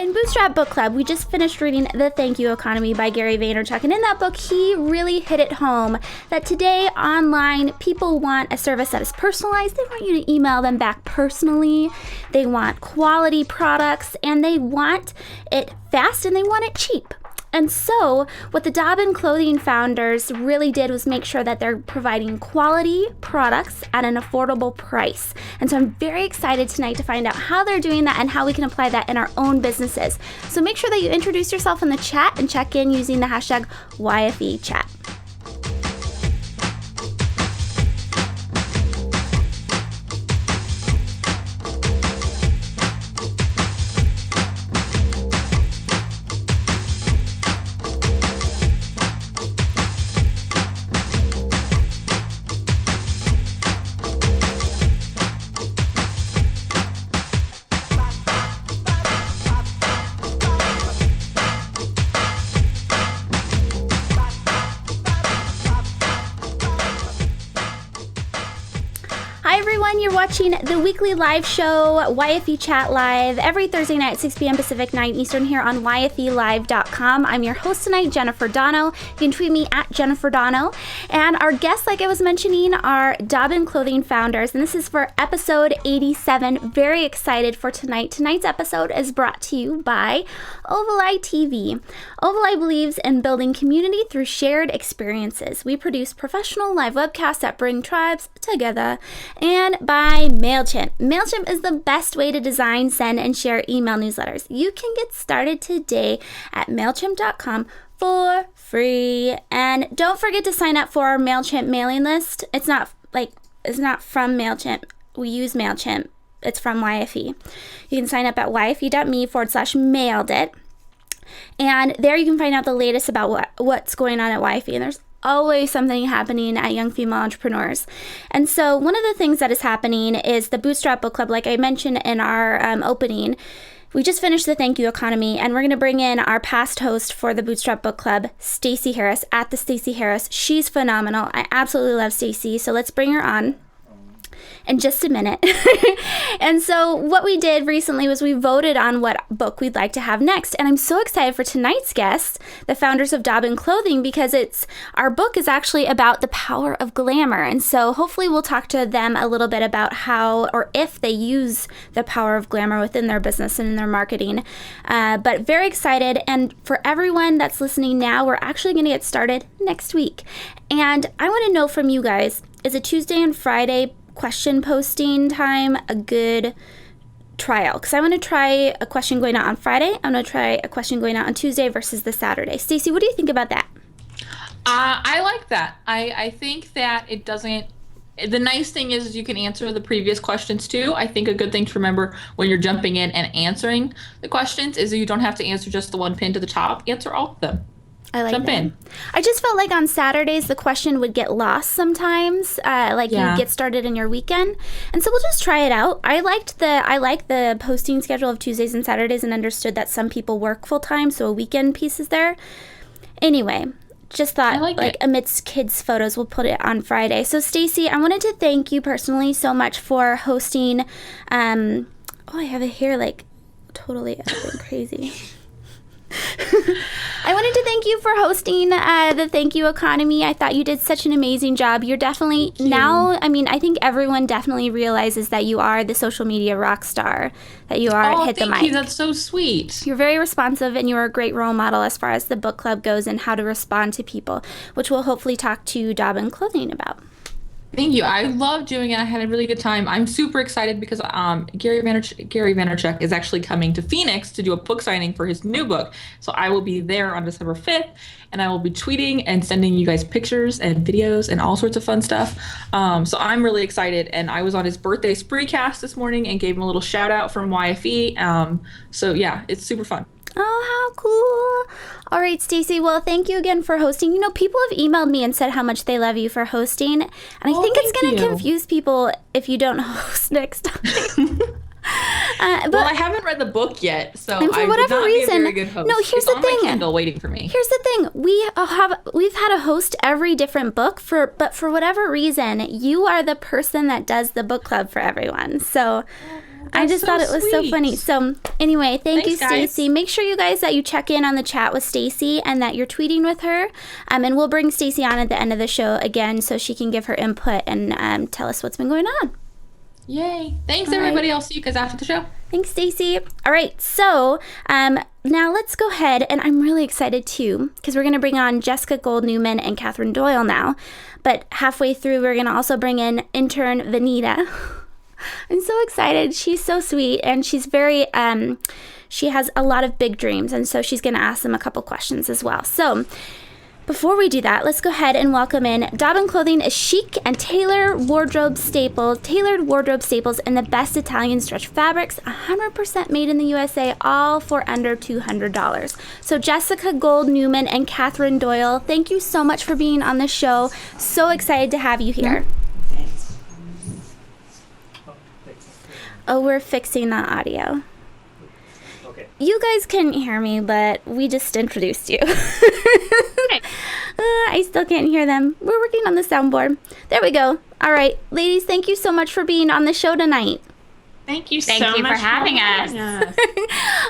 In Bootstrap Book Club, we just finished reading The Thank You Economy by Gary Vaynerchuk, and in that book, he really hit it home that today, online, people want a service that is personalized. They want you to email them back personally. They want quality products, and they want it fast, and they want it cheap. And so what the Dobbin Clothing founders really did was make sure that they're providing quality products at an affordable price. And so I'm very excited tonight to find out how they're doing that and how we can apply that in our own businesses. So make sure that you introduce yourself in the chat and check in using the hashtag YFEchat. You're watching the weekly live show, YFE Chat Live, every Thursday night at 6 p.m. Pacific, 9 Eastern here on YFElive.com. I'm your host tonight, Jennifer Dono. You can tweet me at Jennifer Dono. And our guests, like I was mentioning, are Dobbin Clothing founders. And this is for episode 87. Very excited for tonight. Tonight's episode is brought to you by Ovaleye TV. Ovaleye believes in building community through shared experiences. We produce professional live webcasts that bring tribes together. And by MailChimp. MailChimp is the best way to design, send, and share email newsletters. You can get started today at MailChimp.com for free. And don't forget to sign up for our MailChimp mailing list. It's not from MailChimp. We use MailChimp. It's from YFE. You can sign up at yfe.me/mailed it. And there you can find out the latest about what's going on at YFE. And there's always something happening at Young Female Entrepreneurs. And so one of the things that is happening is the Bootstrap Book Club, like I mentioned in our opening. We just finished the Thank You Economy, and we're going to bring in our past host for the Bootstrap Book Club, Stacey Harris, at the Stacey Harris. She's phenomenal. I absolutely love Stacey, so let's bring her on in just a minute. And so what we did recently was we voted on what book we'd like to have next. And I'm so excited for tonight's guests, the founders of Dobbin Clothing, because our book is actually about the power of glamour. And so hopefully we'll talk to them a little bit about how or if they use the power of glamour within their business and in their marketing. But very excited. And for everyone that's listening now, we're actually going to get started next week. And I want to know from you guys, is it Tuesday and Friday question posting time a good trial? Because I want to try a question going out on Friday. I'm going to try a question going out on Tuesday versus the Saturday. Stacey, what do you think about that? I like that. I think that it doesn't. The nice thing is you can answer the previous questions too. I think a good thing to remember when you're jumping in and answering the questions is that you don't have to answer just the one pinned to the top. Answer all of them. I like Jump that. in. I just felt like on Saturdays the question would get lost sometimes, you get started in your weekend, and so we'll just try it out. I like the posting schedule of Tuesdays and Saturdays, and understood that some people work full time, so a weekend piece is there. Anyway, just thought amidst kids' photos, we'll put it on Friday. So Stacey, I wanted to thank you personally so much for hosting. I have it here totally crazy. I wanted to thank you for hosting the Thank You Economy. I thought you did such an amazing job. You're definitely now, I think everyone definitely realizes that you are the social media rock star, that you are hit the mic. Thank you. That's so sweet. You're very responsive, and you're a great role model as far as the book club goes and how to respond to people, which we'll hopefully talk to Dobbin Clothing about. Thank you. I love doing it. I had a really good time. I'm super excited because Gary Vaynerchuk is actually coming to Phoenix to do a book signing for his new book. So I will be there on December 5th, and I will be tweeting and sending you guys pictures and videos and all sorts of fun stuff. So I'm really excited, and I was on his birthday spreecast this morning and gave him a little shout out from YFE. So yeah, it's super fun. Oh, how cool. All right, Stacey. Well, thank you again for hosting. People have emailed me and said how much they love you for hosting. And I think it's going to confuse people if you don't host next time. But I haven't read the book yet, so and for I whatever would not reason, be a very good host. No, here's it's the on thing. My Kindle waiting for me. Here's the thing. We've had a host every different book, but for whatever reason, you are the person that does the book club for everyone. So I just thought it was so funny. So anyway, thank you, guys. Stacy. Make sure you guys that you check in on the chat with Stacy and that you're tweeting with her. And we'll bring Stacy on at the end of the show again so she can give her input and tell us what's been going on. Yay. Thanks, everybody. I'll see you guys after the show. Thanks, Stacy. All right, so now let's go ahead, and I'm really excited too, because we're going to bring on Jessica Gold Newman and Catherine Doyle now. But halfway through, we're going to also bring in intern Vanita. I'm so excited. She's so sweet, and she's very, she has a lot of big dreams, and so she's going to ask them a couple questions as well. So before we do that, let's go ahead and welcome in Dobbin Clothing, a chic and tailored wardrobe staples in the best Italian stretch fabrics, 100% made in the USA, all for under $200. So Jessica Gold Newman and Catherine Doyle, thank you so much for being on the show. So excited to have you here. Oh, we're fixing the audio. Okay. You guys couldn't hear me, but we just introduced you. I still can't hear them. We're working on the soundboard. There we go. All right, ladies, thank you so much for being on the show tonight. Thank you Thank you for having us.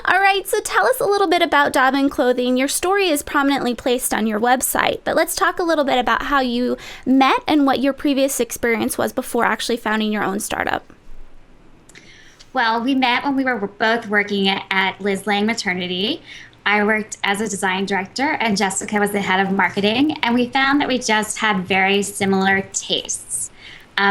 All right, so tell us a little bit about Dobbin Clothing. Your story is prominently placed on your website, but let's talk a little bit about how you met and what your previous experience was before actually founding your own startup. Well, we met when we were both working at Liz Lang Maternity. I worked as a design director and Jessica was the head of marketing, and we found that we just had very similar tastes.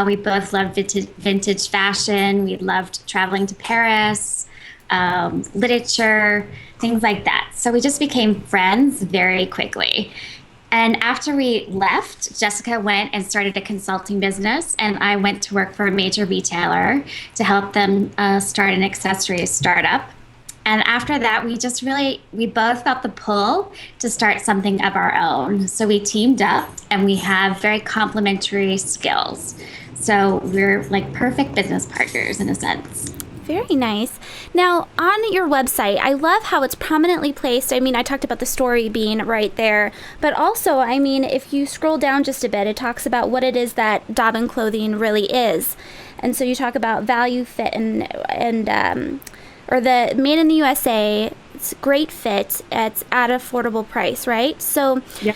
We both loved vintage fashion. We loved traveling to Paris, literature, things like that. So we just became friends very quickly. And after we left, Jessica went and started a consulting business, and I went to work for a major retailer to help them start an accessories startup. And after that, we both felt the pull to start something of our own. So we teamed up, and we have very complementary skills. So we're like perfect business partners in a sense. Very nice. Now, on your website, I love how it's prominently placed. I mean, I talked about the story being right there, but also, I mean, if you scroll down just a bit, it talks about what it is that Dobbin Clothing really is. And so you talk about value, fit, or the made in the USA, it's great fit, it's at an affordable price, right? So Yeah.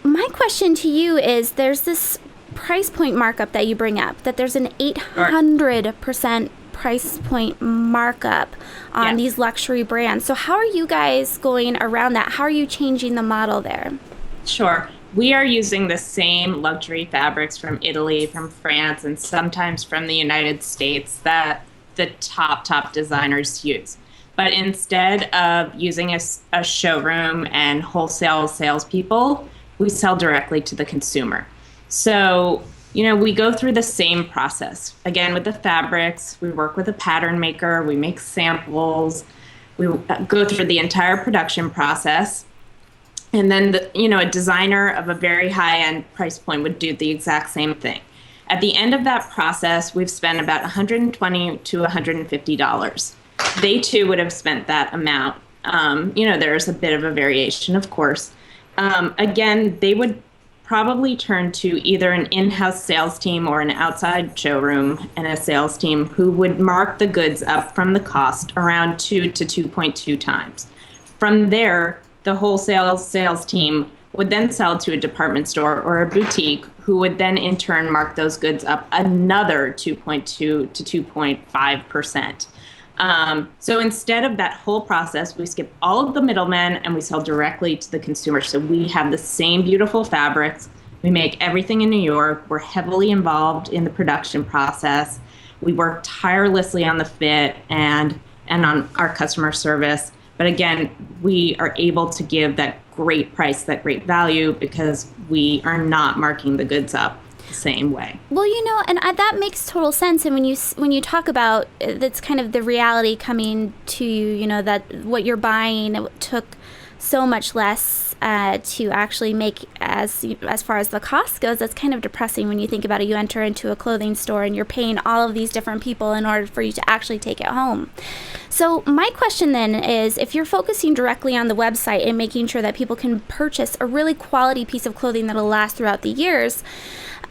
my question to you is, there's this price point markup that you bring up, that there's an 800% price point markup on these luxury brands. So how are you guys going around that? How are you changing the model there? Sure. We are using the same luxury fabrics from Italy, from France, and sometimes from the United States that the top designers use. But instead of using a showroom and wholesale salespeople, we sell directly to the consumer. So, we go through the same process. Again, with the fabrics, we work with a pattern maker, we make samples, we go through the entire production process. And then, a designer of a very high-end price point would do the exact same thing. At the end of that process, we've spent about $120 to $150. They too would have spent that amount. There's a bit of a variation, of course. Again, they would probably turn to either an in-house sales team or an outside showroom and a sales team who would mark the goods up from the cost around 2 to 2.2 times. From there, the wholesale sales team would then sell to a department store or a boutique who would then in turn mark those goods up another 2.2 to 2.5%. So instead of that whole process, we skip all of the middlemen and we sell directly to the consumer. So we have the same beautiful fabrics. We make everything in New York. We're heavily involved in the production process. We work tirelessly on the fit and on our customer service. But again, we are able to give that great price, that great value, because we are not marking the goods up the same way. Well, and that makes total sense. And when you talk about, that's kind of the reality coming to you, that what you're buying took so much less to actually make as far as the cost goes. That's kind of depressing when you think about it. You enter into a clothing store and you're paying all of these different people in order for you to actually take it home. So my question then is, if you're focusing directly on the website and making sure that people can purchase a really quality piece of clothing that'll last throughout the years,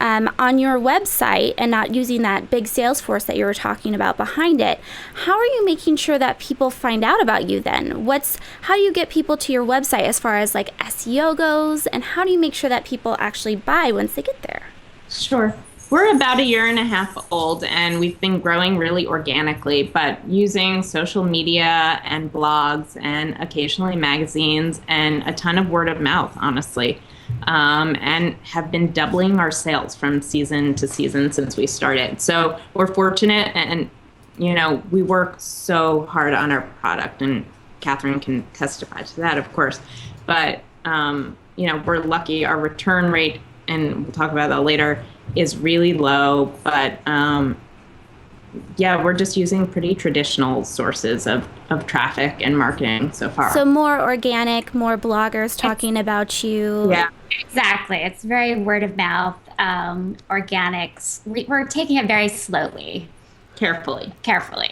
on your website and not using that big sales force that you were talking about behind it, how are you making sure that people find out about you then? How do you get people to your website as far as like SEO goes, and how do you make sure that people actually buy once they get there? Sure. We're about a year and a half old, and we've been growing really organically, but using social media and blogs and occasionally magazines and a ton of word of mouth, honestly, and have been doubling our sales from season to season since we started. So we're fortunate, and, we work so hard on our product, and Catherine can testify to that, of course. But, we're lucky. Our return rate, and we'll talk about that later, is really low, but we're just using pretty traditional sources of traffic and marketing so far. So more organic, more bloggers talking about you. Yeah, Exactly. It's very word of mouth, organics. We're taking it very slowly. carefully.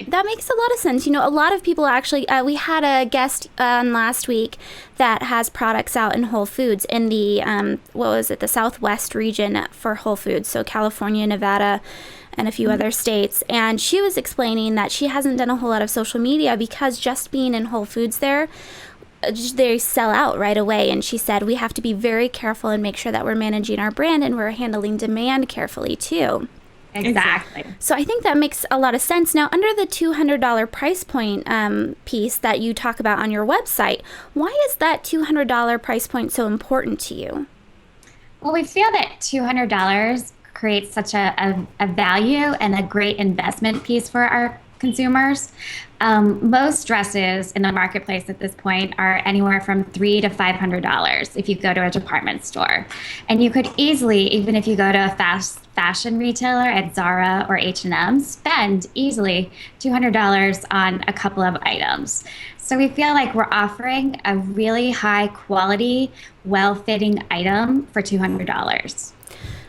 That makes a lot of sense. A lot of people actually, we had a guest last week that has products out in Whole Foods in the, the Southwest region for Whole Foods. So California, Nevada, and a few other states. And she was explaining that she hasn't done a whole lot of social media because just being in Whole Foods there, they sell out right away. And she said, we have to be very careful and make sure that we're managing our brand and we're handling demand carefully too. Exactly. So I think that makes a lot of sense. Now, under the $200 price point piece that you talk about on your website, why is that $200 price point so important to you? Well, we feel that $200 creates such a value and a great investment piece for our consumers. Most dresses in the marketplace at this point are anywhere from $300 to $500 if you go to a department store. And you could easily, even if you go to a fast fashion retailer at Zara or H&M, spend easily $200 on a couple of items. So we feel like we're offering a really high quality, well-fitting item for $200.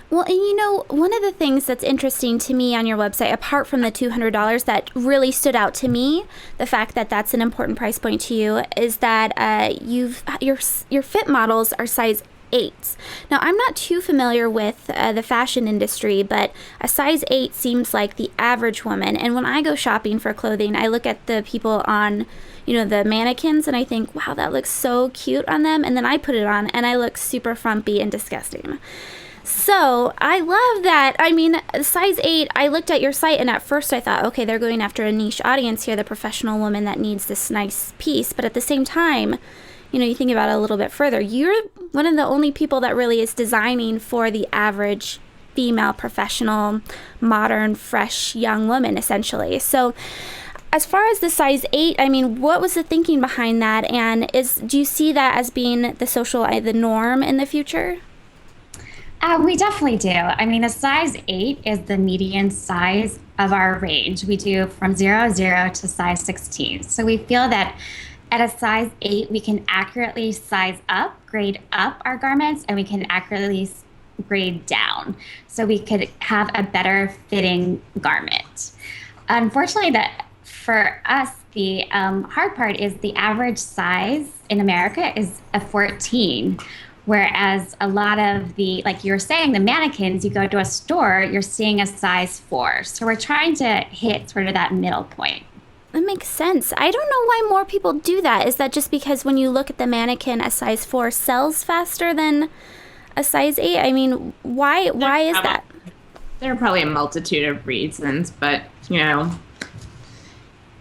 Well, and one of the things that's interesting to me on your website, apart from the $200 that really stood out to me, the fact that that's an important price point to you, is that your fit models are size 8s. Now, I'm not too familiar with the fashion industry, but a size 8 seems like the average woman. And when I go shopping for clothing, I look at the people on the mannequins, and I think, wow, that looks so cute on them. And then I put it on, and I look super frumpy and disgusting. So I love that. I mean, size 8, I looked at your site and at first I thought, okay, they're going after a niche audience here, the professional woman that needs this nice piece. But at the same time, you think about it a little bit further. You're one of the only people that really is designing for the average female, professional, modern, fresh, young woman, essentially. So as far as the size 8, I mean, what was the thinking behind that? And do you see that as being the norm in the future? We definitely do. I mean, a size 8 is the median size of our range. We do from 0 to size 16. So we feel that at a size 8, we can accurately grade up our garments, and we can accurately grade down. So we could have a better fitting garment. Unfortunately, for us, the hard part is the average size in America is a 14. Whereas a lot of like you were saying, the mannequins, you go to a store, you're seeing a size 4. So we're trying to hit sort of that middle point. That makes sense. I don't know why more people do that. Is that just because when you look at the mannequin, a size 4 sells faster than a size 8? I mean, why is that? There are probably a multitude of reasons, but,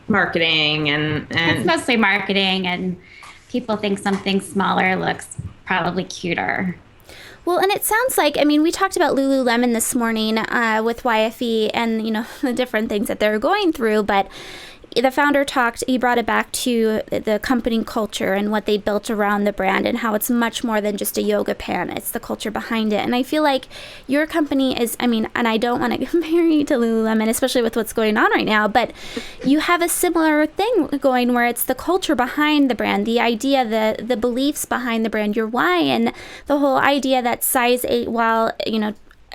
marketing and It's mostly marketing, and people think something smaller looks probably cuter. Well, and it sounds like, I mean, we talked about Lululemon this morning with YFE and, the different things that they're going through, but the founder he brought it back to the company culture and what they built around the brand and how it's much more than just a yoga pant. It's the culture behind it. And I feel like your company is, and I don't want to compare you to Lululemon, especially with what's going on right now, but you have a similar thing going where it's the culture behind the brand, the idea, the beliefs behind the brand, your why, and the whole idea that size 8, while,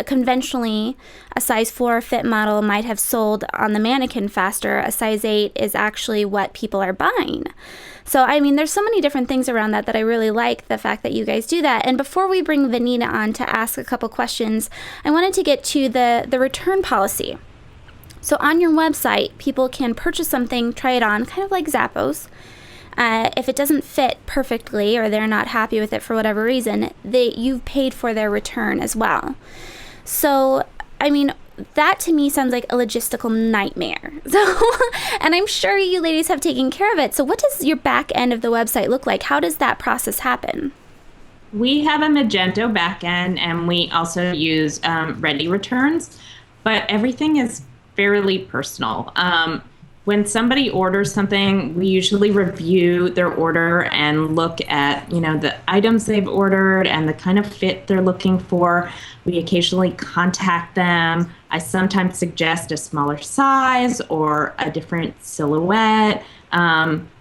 conventionally a size 4 fit model might have sold on the mannequin faster, a size 8 is actually what people are buying. So, I mean, there's so many different things around that I really like, the fact that you guys do that. And before we bring Vanita on to ask a couple questions, I wanted to get to the return policy. So on your website, people can purchase something, try it on, kind of like Zappos. If it doesn't fit perfectly or they're not happy with it for whatever reason, you've paid for their return as well. So, I mean, that to me sounds like a logistical nightmare. So, and I'm sure you ladies have taken care of it. So what does your back end of the website look like? How does that process happen? We have a Magento backend, and we also use Ready Returns, but everything is fairly personal. When somebody orders something, we usually review their order and look at, the items they've ordered and the kind of fit they're looking for. We occasionally contact them. I sometimes suggest a smaller size or a different silhouette.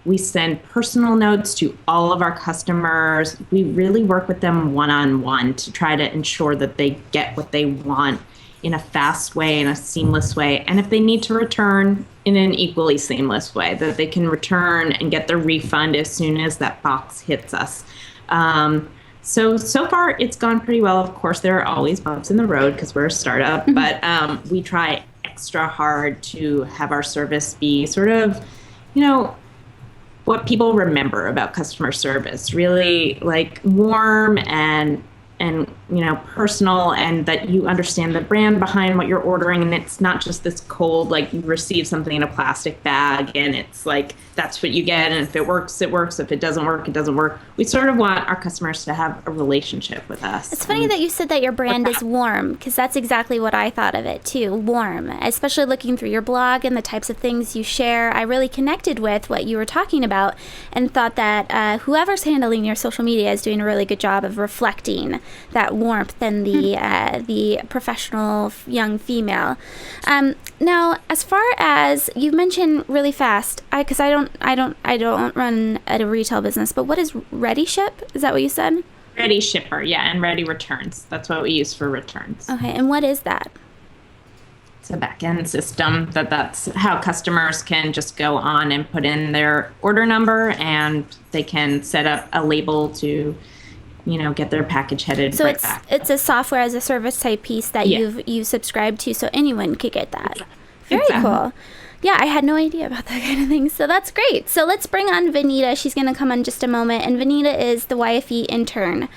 We send personal notes to all of our customers. We really work with them one-on-one to try to ensure that they get what they want in a fast way, in a seamless way. And if they need to return, in an equally seamless way, that they can return and get their refund as soon as that box hits us. So far it's gone pretty well. Of course, there are always bumps in the road because we're a startup, but we try extra hard to have our service be sort of, what people remember about customer service, really like warm and personal, and that you understand the brand behind what you're ordering, and it's not just this cold, like you receive something in a plastic bag and it's like that's what you get, and if it works, it works. If it doesn't work, it doesn't work. We sort of want our customers to have a relationship with us. It's funny that you said that your brand is warm, because that's exactly what I thought of it too, warm. Especially looking through your blog and the types of things you share, I really connected with what you were talking about and thought that whoever's handling your social media is doing a really good job of reflecting that warmth and the professional young female. Now, as far as you mentioned really fast, because I don't run at a retail business, but what is Ready Ship? Is that what you said? Ready Shipper, yeah, and Ready Returns. That's what we use for returns. Okay, and what is that? It's a back-end system that's how customers can just go on and put in their order number, and they can set up a label to get their package headed so right back. It's a software as a service type piece that you subscribe to, so anyone could get that. Very cool. Yeah, I had no idea about that kind of thing, so that's great. So let's bring on Vanita. She's going to come on just a moment, and Vanita is the YFE intern,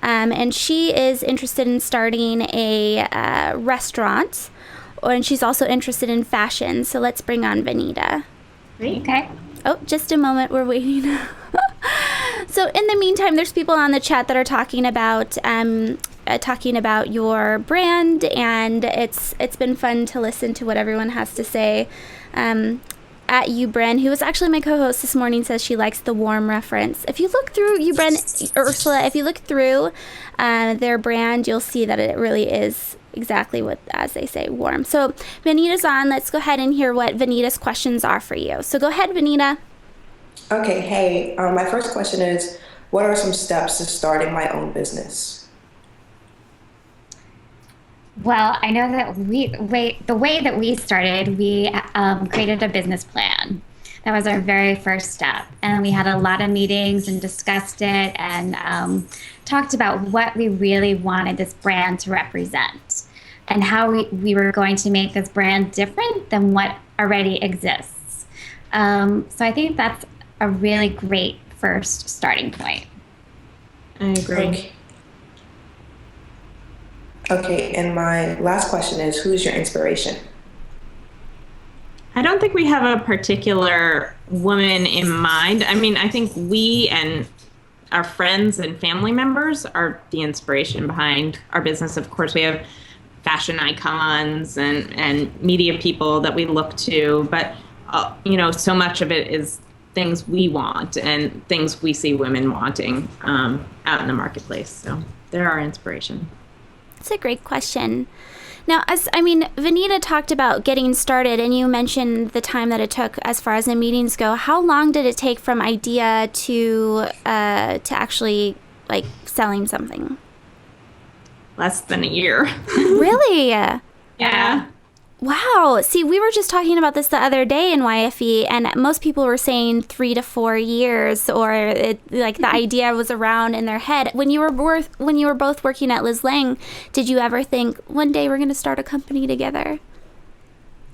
and she is interested in starting a restaurant, and she's also interested in fashion. So let's bring on Vanita. Great. Okay. Oh, just a moment. We're waiting. So in the meantime, there's people on the chat that are talking about your brand, and it's been fun to listen to what everyone has to say. At Ubren, who was actually my co-host this morning, says she likes the warm reference. If you look through Ubren, Ursula, if you look through their brand, you'll see that it really is exactly what, as they say, warm. So Vanita's on. Let's go ahead and hear what Vanita's questions are for you. So go ahead, Vanita. Okay, hey, my first question is, what are some steps to starting my own business? Well, I know that the way that we started, we created a business plan. That was our very first step. And we had a lot of meetings and discussed it and talked about what we really wanted this brand to represent and how we were going to make this brand different than what already exists. So I think that's a really great first starting point. I agree. Okay, and my last question is, who's your inspiration? I don't think we have a particular woman in mind. I mean, I think we and our friends and family members are the inspiration behind our business. Of course, we have fashion icons and media people that we look to, but so much of it is things we want and things we see women wanting out in the marketplace. So they're our inspiration. That's a great question. Now, Vanita talked about getting started, and you mentioned the time that it took as far as the meetings go. How long did it take from idea to actually like selling something? Less than a year. Really? Yeah. Wow. See, we were just talking about this the other day in YFE, and most people were saying 3 to 4 years, or like the idea was around in their head. When you were both working at Liz Lang, did you ever think one day we're going to start a company together?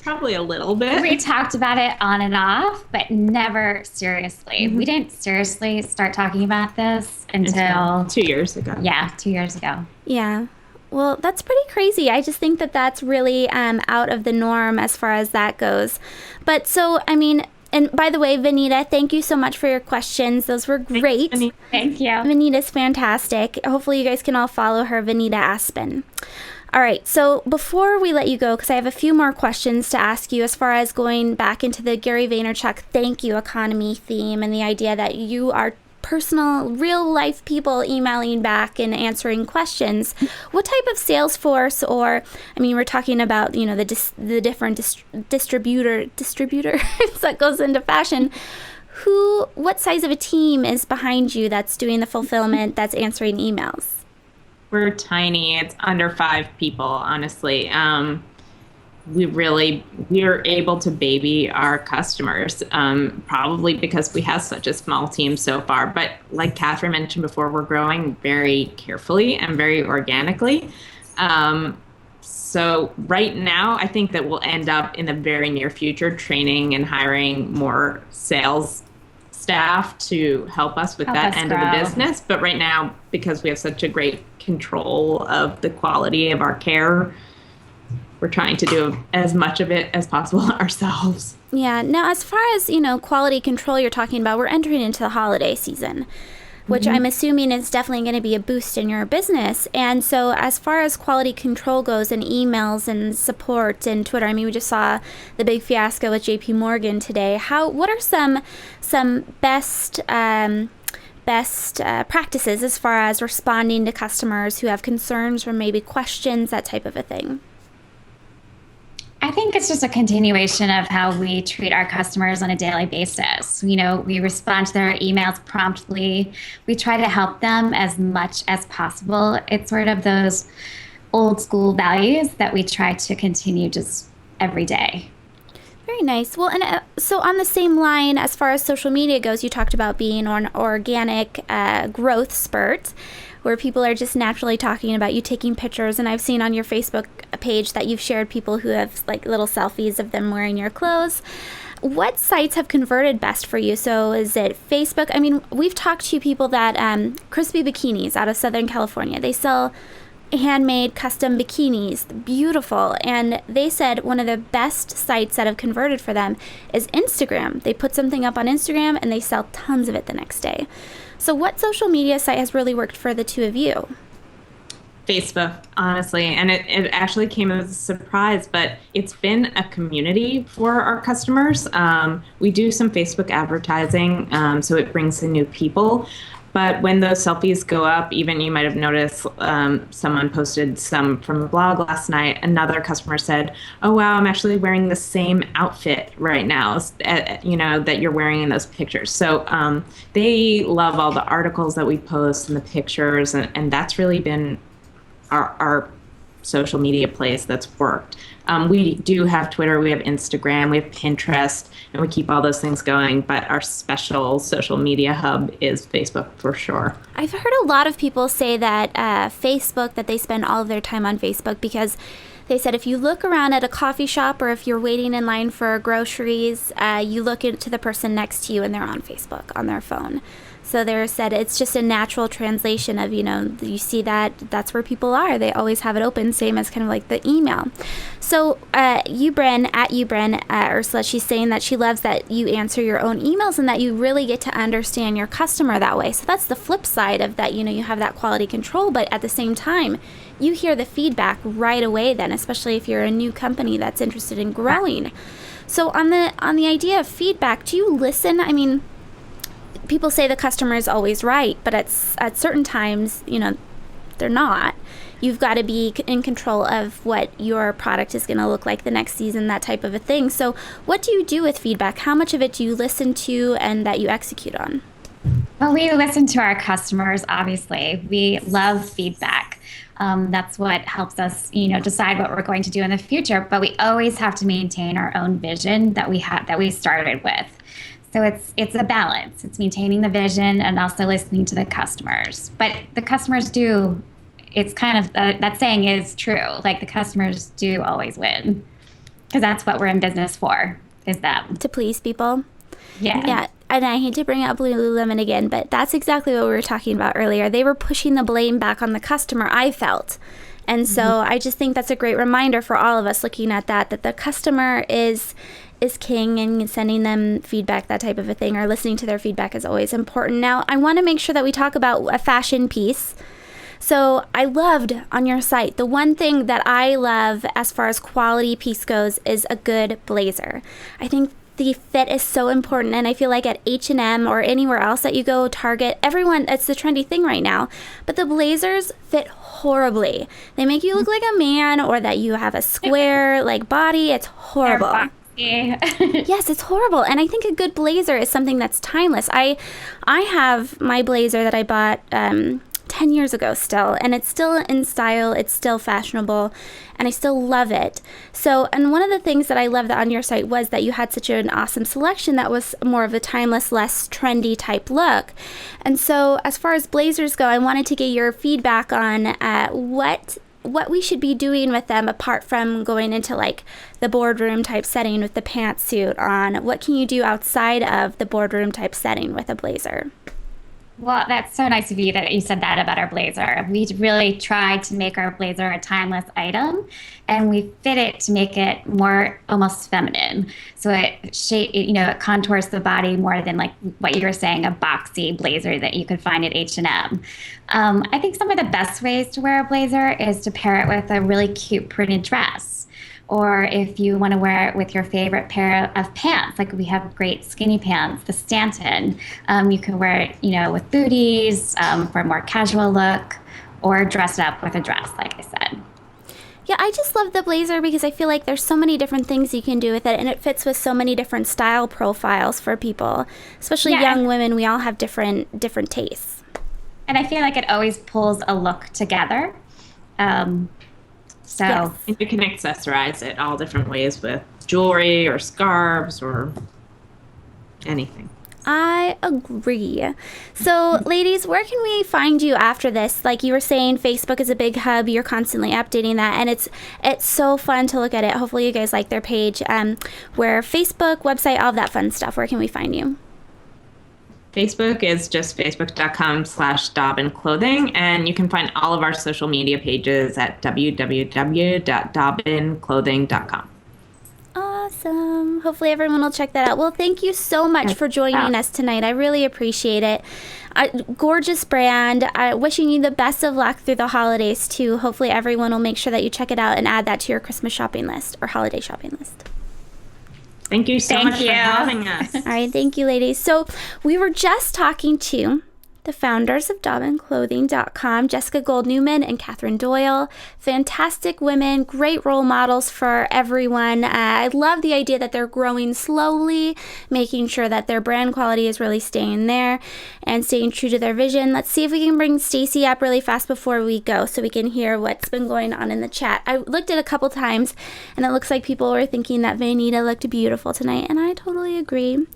Probably a little bit. We talked about it on and off, but never seriously. We didn't seriously start talking about this until 2 years ago. Yeah, 2 years ago. Yeah. Well, that's pretty crazy. I just think that that's really out of the norm as far as that goes. But so, I mean, and by the way, Vanita, thank you so much for your questions. Those were great. Thank you. Vanita's fantastic. Hopefully you guys can all follow her, Vanita Aspen. All right, so before we let you go, because I have a few more questions to ask you as far as going back into the Gary Vaynerchuk thank you economy theme and the idea that you are personal, real-life people emailing back and answering questions. What type of sales force, or, I mean, we're talking about, you know, the different distributors that goes into fashion. What size of a team is behind you that's doing the fulfillment, that's answering emails? We're tiny. It's under 5 people, honestly. We're able to baby our customers, probably because we have such a small team so far. But like Catherine mentioned before, we're growing very carefully and very organically. So right now, I think that we'll end up in the very near future training and hiring more sales staff to help us with that end of the business. But right now, because we have such a great control of the quality of our care, we're trying to do as much of it as possible ourselves. Yeah. Now, as far as, you know, quality control you're talking about, we're entering into the holiday season, which I'm assuming is definitely going to be a boost in your business. And so as far as quality control goes and emails and support and Twitter, I mean, we just saw the big fiasco with JP Morgan today. What are some best practices as far as responding to customers who have concerns or maybe questions, that type of a thing? I think it's just a continuation of how we treat our customers on a daily basis. You know, we respond to their emails promptly. We try to help them as much as possible. It's sort of those old school values that we try to continue just every day. Very nice. Well, and so on the same line, as far as social media goes, you talked about being on organic growth spurt, where people are just naturally talking about you taking pictures. And I've seen on your Facebook page that you've shared people who have like little selfies of them wearing your clothes. What sites have converted best for you? So is it Facebook? I mean, we've talked to people that Crispy Bikinis out of Southern California, they sell handmade custom bikinis, beautiful. And they said one of the best sites that have converted for them is Instagram. They put something up on Instagram and they sell tons of it the next day. So what social media site has really worked for the two of you? Facebook, honestly, and it actually came as a surprise, but it's been a community for our customers. We do some Facebook advertising, so it brings in new people. But when those selfies go up, even you might have noticed someone posted some from a blog last night. Another customer said, "Oh wow, I'm actually wearing the same outfit right now, you know, that you're wearing in those pictures." So they love all the articles that we post and the pictures, and that's really been our social media place that's worked. We do have Twitter, we have Instagram, we have Pinterest, and we keep all those things going. But our special social media hub is Facebook for sure. I've heard a lot of people say that Facebook, that they spend all of their time on Facebook because they said if you look around at a coffee shop or if you're waiting in line for groceries, you look into the person next to you and they're on Facebook on their phone. So they said it's just a natural translation of, you know, you see that's where people are. They always have it open, same as kind of like the email. So Ursula, she's saying that she loves that you answer your own emails and that you really get to understand your customer that way. So that's the flip side of that, you know, you have that quality control, but at the same time, you hear the feedback right away then, especially if you're a new company that's interested in growing. So on the idea of feedback, do you listen? I mean, people say the customer is always right, but at certain times, you know, they're not. You've got to be in control of what your product is going to look like the next season, that type of a thing. So what do you do with feedback? How much of it do you listen to and that you execute on? Well, we listen to our customers, obviously. We love feedback. That's what helps us, decide what we're going to do in the future. But we always have to maintain our own vision that we started with. So it's a balance. It's maintaining the vision and also listening to the customers. But the customers do. It's kind of that saying is true. Like the customers do always win, because that's what we're in business for, is them. To please people. Yeah. Yeah. And I hate to bring up Lululemon again, but that's exactly what we were talking about earlier. They were pushing the blame back on the customer, I felt. And so I just think that's a great reminder for all of us looking at that the customer is king, and sending them feedback, that type of a thing, or listening to their feedback is always important. Now, I want to make sure that we talk about a fashion piece. So I loved on your site, the one thing that I love as far as quality piece goes is a good blazer. I think the fit is so important, and I feel like at H&M or anywhere else that you go, Target, everyone, it's the trendy thing right now, but the blazers fit horribly. They make you look like a man, or that you have a square like body. It's horrible. Yes, it's horrible. And I think a good blazer is something that's timeless. I have my blazer that I bought 10 years ago still, and it's still in style, it's still fashionable, and I still love it. So, and one of the things that I loved on your site was that you had such an awesome selection that was more of a timeless, less trendy type look. And so as far as blazers go, I wanted to get your feedback on what we should be doing with them, apart from going into like the boardroom type setting with the pantsuit on. What can you do outside of the boardroom type setting with a blazer? Well, that's so nice of you that you said that about our blazer. We really tried to make our blazer a timeless item, and we fit it to make it more almost feminine. So it contours the body more than like what you were saying, a boxy blazer that you could find at H&M. I think some of the best ways to wear a blazer is to pair it with a really cute printed dress. Or if you want to wear it with your favorite pair of pants, like we have great skinny pants, the Stanton. You can wear it, with booties for a more casual look, or dress it up with a dress, like I said. Yeah, I just love the blazer because I feel like there's so many different things you can do with it, and it fits with so many different style profiles for people, especially young women. We all have different tastes. And I feel like it always pulls a look together. And you can accessorize it all different ways with jewelry or scarves or anything. I agree. So, ladies, where can we find you after this? Like you were saying, Facebook is a big hub. You're constantly updating that, and it's so fun to look at it. Hopefully you guys like their page. Where Facebook, website, all of that fun stuff. Where can we find you? Facebook is just facebook.com/Dobbin Clothing, and you can find all of our social media pages at www.dobbinclothing.com. Awesome. Hopefully everyone will check that out. Well, thank you so much for joining us tonight. I really appreciate it. Gorgeous brand. Wishing you the best of luck through the holidays, too. Hopefully everyone will make sure that you check it out and add that to your Christmas shopping list or holiday shopping list. Thank you so much for having us. All right, thank you, ladies. So we were just talking to the founders of DobbinClothing.com, Jessica Gold-Newman and Catherine Doyle. Fantastic women, great role models for everyone. I love the idea that they're growing slowly, making sure that their brand quality is really staying there and staying true to their vision. Let's see if we can bring Stacy up really fast before we go so we can hear what's been going on in the chat. I looked at it a couple times, and it looks like people were thinking that Vanita looked beautiful tonight, and I totally agree.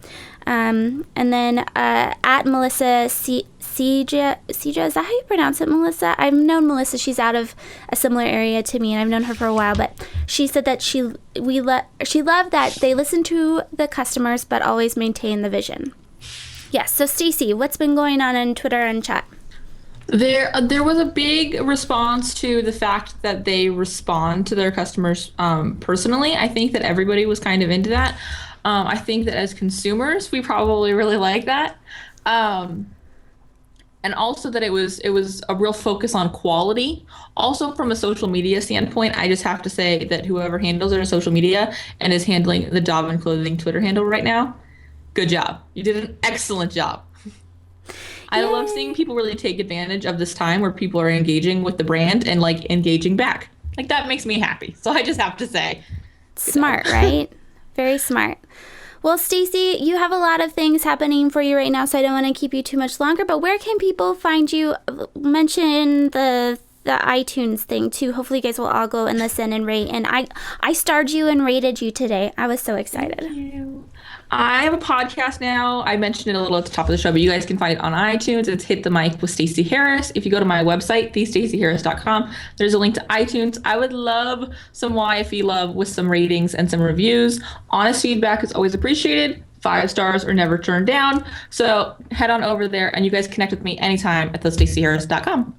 And then at Melissa Sija, is that how you pronounce it, Melissa? I've known Melissa. She's out of a similar area to me, and I've known her for a while. But she said that she loved that they listen to the customers, but always maintain the vision. Yes. So Stacy, what's been going on in Twitter and chat? There was a big response to the fact that they respond to their customers personally. I think that everybody was kind of into that. I think that as consumers, we probably really like that. And also that it was a real focus on quality. Also from a social media standpoint, I just have to say that whoever handles their social media and is handling the Dobbin Clothing Twitter handle right now, good job. You did an excellent job. I love seeing people really take advantage of this time where people are engaging with the brand and like engaging back. Like that makes me happy. So I just have to say. Smart, right? Very smart. Well, Stacy, you have a lot of things happening for you right now, so I don't want to keep you too much longer, but where can people find you? Mention the the iTunes thing too. Hopefully you guys will all go and listen and rate. And I starred you and rated you today. I was so excited. Thank you. I have a podcast now. I mentioned it a little at the top of the show, but you guys can find it on iTunes. It's Hit the Mic with Stacey Harris. If you go to my website, thestaceyharris.com, there's a link to iTunes. I would love some YFE love with some ratings and some reviews. Honest feedback is always appreciated. 5 stars are never turned down. So head on over there and you guys connect with me anytime at thestaceyharris.com.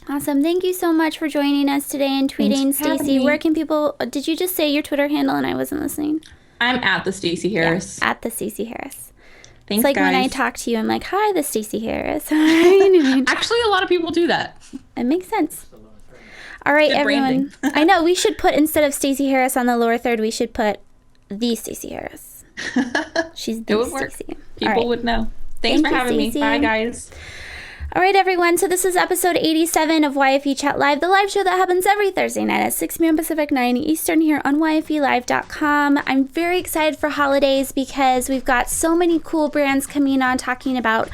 Awesome. Thank you so much for joining us today and tweeting. Stacey, where can people, did you just say your Twitter handle and I wasn't listening? I'm at the Stacey Harris. Yeah, at the Stacey Harris. Thanks, it's like guys. when I talk to you, I'm like, hi, the Stacey Harris. How are you doing? Actually, a lot of people do that. It makes sense. All right, Good everyone. branding. I know we should put, instead of Stacey Harris on the lower third, we should put the Stacey Harris. She's It the would work. Stacey. People would know. Thanks Thank for you, having me. Stacey. Bye, guys. All right, everyone. So this is episode 87 of YFE Chat Live, the live show that happens every Thursday night at 6 p.m. Pacific, 9 Eastern here on YFElive.com. I'm very excited for holidays because we've got so many cool brands coming on talking about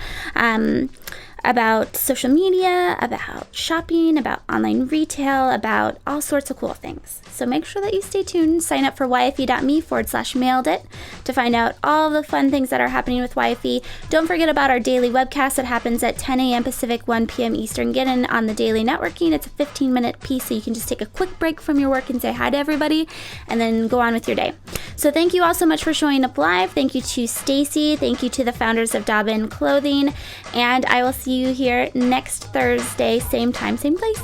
social media, about shopping, about online retail, about all sorts of cool things. So make sure that you stay tuned. Sign up for YFE.me/mailed it to find out all the fun things that are happening with YFE. Don't forget about our daily webcast that happens at 10 a.m. Pacific, 1 p.m. Eastern. Get in on the daily networking. It's a 15-minute piece, so you can just take a quick break from your work and say hi to everybody and then go on with your day. So thank you all so much for showing up live. Thank you to Stacey. Thank you to the founders of Dobbin Clothing. And I will see you here next Thursday, same time, same place.